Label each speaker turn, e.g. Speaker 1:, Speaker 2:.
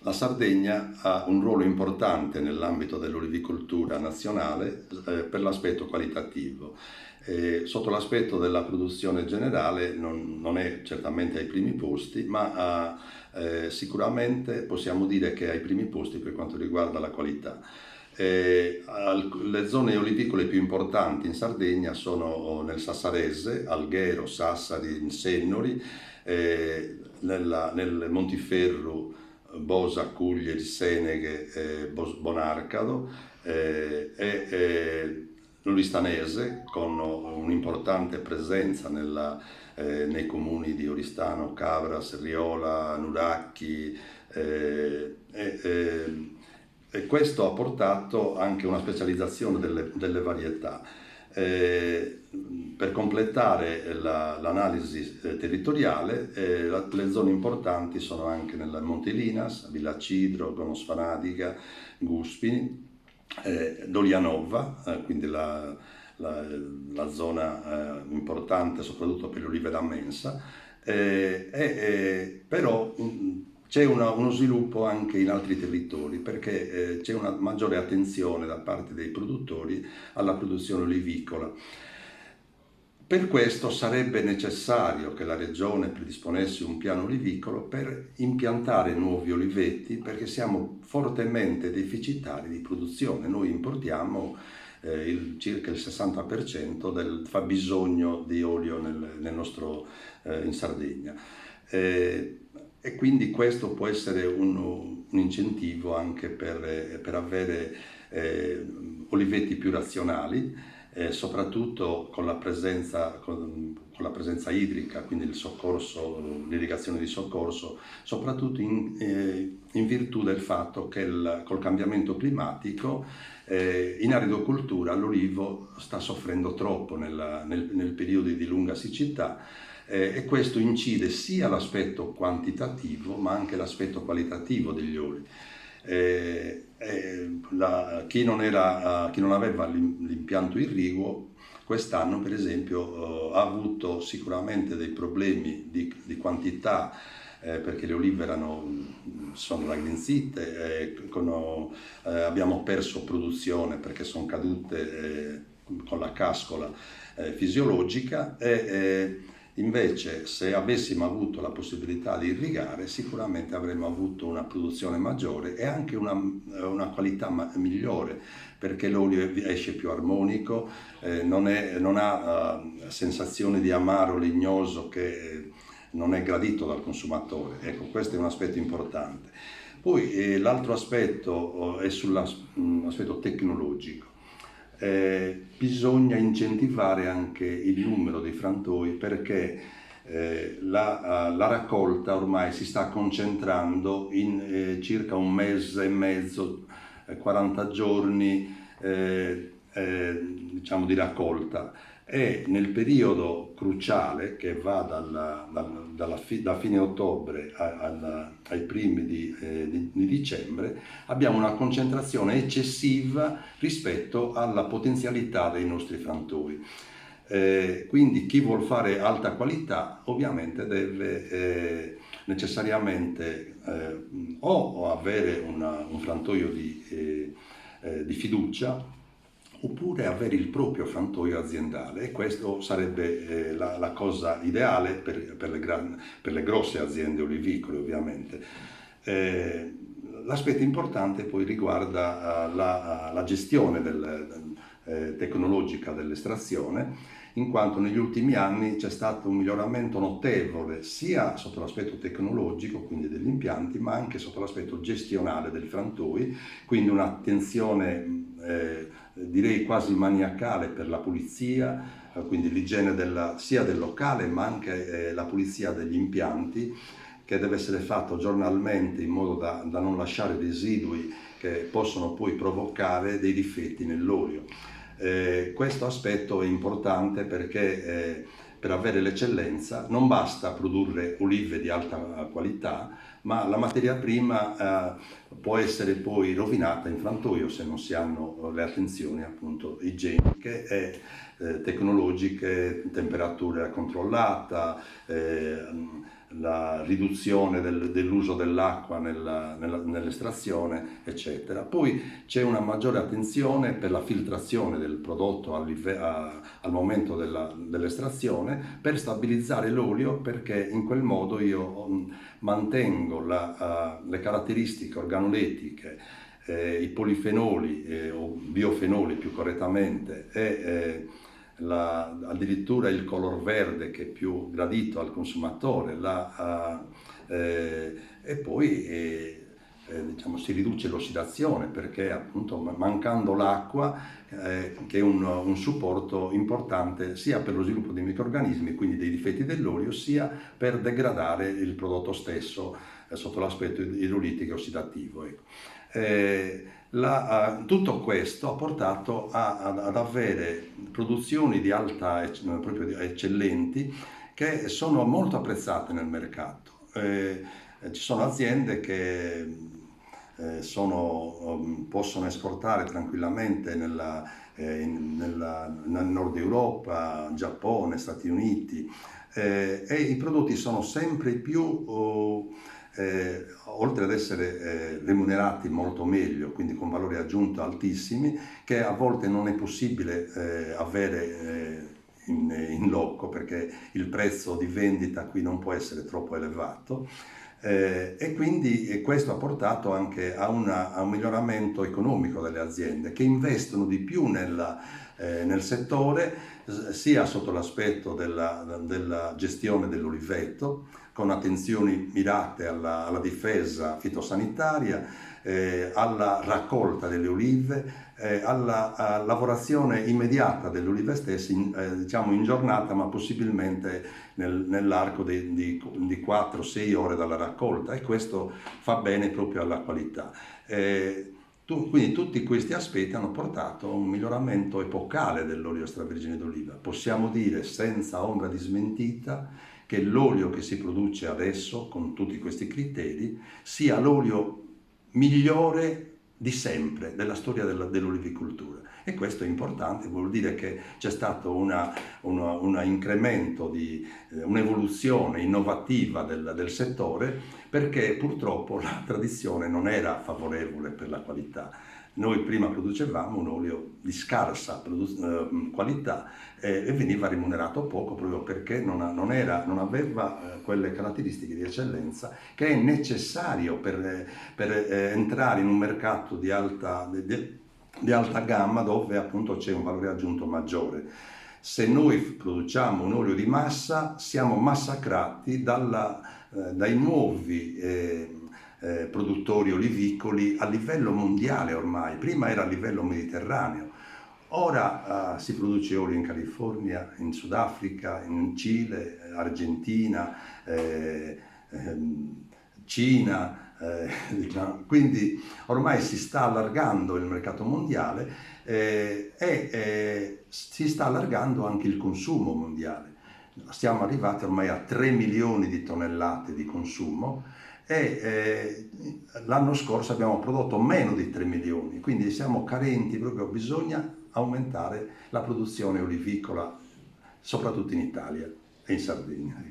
Speaker 1: La Sardegna ha un ruolo importante nell'ambito dell'olivicoltura nazionale per l'aspetto qualitativo. Sotto l'aspetto della produzione generale non è certamente ai primi posti, ma sicuramente possiamo dire che è ai primi posti per quanto riguarda la qualità. Le zone olivicole più importanti in Sardegna sono nel Sassarese, Alghero, Sassari, Sennori, nel Montiferru, Bosa, Cuglie, Seneghe, Bonarcado e l'Oristanese, con un'importante presenza nei comuni di Oristano, Cabras, Riola, Nuracchi e questo ha portato anche una specializzazione delle varietà. Per completare l'analisi territoriale, le zone importanti sono anche nel Montelinas, Villa Cidro, Gonosfanadiga, Guspini, Dolianova, quindi la zona importante soprattutto per le olive da mensa, però c'è uno sviluppo anche in altri territori perché c'è una maggiore attenzione da parte dei produttori alla produzione olivicola. Per questo sarebbe necessario che la Regione predisponesse un piano olivicolo per impiantare nuovi oliveti, perché siamo fortemente deficitari di produzione. Noi importiamo circa il 60% del fabbisogno di olio in Sardegna. E quindi questo può essere un incentivo anche per avere oliveti più razionali, soprattutto con la presenza idrica, quindi il soccorso, l'irrigazione di soccorso, soprattutto in virtù del fatto che col cambiamento climatico in aridocoltura l'olivo sta soffrendo troppo nel periodo di lunga siccità. E questo incide sia l'aspetto quantitativo ma anche l'aspetto qualitativo degli oli. Chi non aveva l'impianto irriguo quest'anno per esempio ha avuto sicuramente dei problemi di quantità, perché le olive sono raggrinzite, abbiamo perso produzione perché sono cadute con la cascola fisiologica invece, se avessimo avuto la possibilità di irrigare, sicuramente avremmo avuto una produzione maggiore e anche una qualità migliore, perché l'olio esce più armonico, non ha sensazione di amaro legnoso che non è gradito dal consumatore. Ecco, questo è un aspetto importante. Poi l'altro aspetto è sull'aspetto tecnologico. Bisogna incentivare anche il numero dei frantoi, perché la raccolta ormai si sta concentrando in circa un mese e mezzo, 40 giorni diciamo di raccolta, e nel periodo cruciale che va da fine ottobre ai primi di dicembre abbiamo una concentrazione eccessiva rispetto alla potenzialità dei nostri frantoi. Quindi chi vuol fare alta qualità ovviamente deve necessariamente o avere un frantoio di fiducia, oppure avere il proprio frantoio aziendale, e questo sarebbe la cosa ideale per le grosse aziende olivicole ovviamente. L'aspetto importante poi riguarda la gestione tecnologica dell'estrazione, in quanto negli ultimi anni c'è stato un miglioramento notevole sia sotto l'aspetto tecnologico, quindi degli impianti, ma anche sotto l'aspetto gestionale del frantoi, quindi un'attenzione direi quasi maniacale per la pulizia, quindi l'igiene sia del locale ma anche la pulizia degli impianti, che deve essere fatto giornalmente in modo da non lasciare residui che possono poi provocare dei difetti nell'olio. Questo aspetto è importante perché per avere l'eccellenza non basta produrre olive di alta qualità, ma la materia prima può essere poi rovinata in frantoio se non si hanno le attenzioni appunto igieniche tecnologiche, temperatura controllata, la riduzione dell'uso dell'acqua nell'estrazione, eccetera. Poi c'è una maggiore attenzione per la filtrazione del prodotto al momento dell'estrazione, per stabilizzare l'olio, perché in quel modo io mantengo le caratteristiche organolettiche, i polifenoli o biofenoli più correttamente, addirittura il color verde che è più gradito al consumatore, e poi diciamo, si riduce l'ossidazione, perché appunto mancando l'acqua, che è un supporto importante sia per lo sviluppo dei microrganismi, quindi dei difetti dell'olio, sia per degradare il prodotto stesso sotto l'aspetto idrolitico e ossidativo. Ecco. Tutto questo ha portato ad avere produzioni di alta, proprio eccellenti, che sono molto apprezzate nel mercato. Ci sono aziende che possono esportare tranquillamente nel nord Europa, Giappone, Stati Uniti, e i prodotti sono sempre più, oltre ad essere remunerati molto meglio, quindi con valori aggiunto altissimi, che a volte non è possibile avere in loco, perché il prezzo di vendita qui non può essere troppo elevato. E quindi questo ha portato anche a un miglioramento economico delle aziende, che investono di più nel settore, sia sotto l'aspetto della gestione dell'oliveto, con attenzioni mirate alla difesa fitosanitaria, alla raccolta delle olive, alla lavorazione immediata delle olive stesse, diciamo in giornata, ma possibilmente nell'arco di 4-6 ore dalla raccolta, e questo fa bene proprio alla qualità. Quindi tutti questi aspetti hanno portato a un miglioramento epocale dell'olio extravergine d'oliva. Possiamo dire senza ombra di smentita che l'olio che si produce adesso, con tutti questi criteri, sia l'olio migliore di sempre della storia dell'olivicoltura. E questo è importante, vuol dire che c'è stato un incremento, un'evoluzione innovativa del settore, perché purtroppo la tradizione non era favorevole per la qualità. Noi prima producevamo un olio di scarsa qualità e veniva remunerato poco, proprio perché non aveva quelle caratteristiche di eccellenza che è necessario per entrare in un mercato di alta gamma, dove appunto c'è un valore aggiunto maggiore. Se noi produciamo un olio di massa, siamo massacrati dai nuovi produttori olivicoli a livello mondiale ormai. Prima era a livello mediterraneo, ora si produce olio in California, in Sudafrica, in Cile, Argentina, Cina, diciamo. Quindi ormai si sta allargando il mercato mondiale, e si sta allargando anche il consumo mondiale. Siamo arrivati ormai a 3 milioni di tonnellate di consumo, e l'anno scorso abbiamo prodotto meno di 3 milioni, quindi siamo carenti, proprio bisogna aumentare la produzione olivicola, soprattutto in Italia e in Sardegna.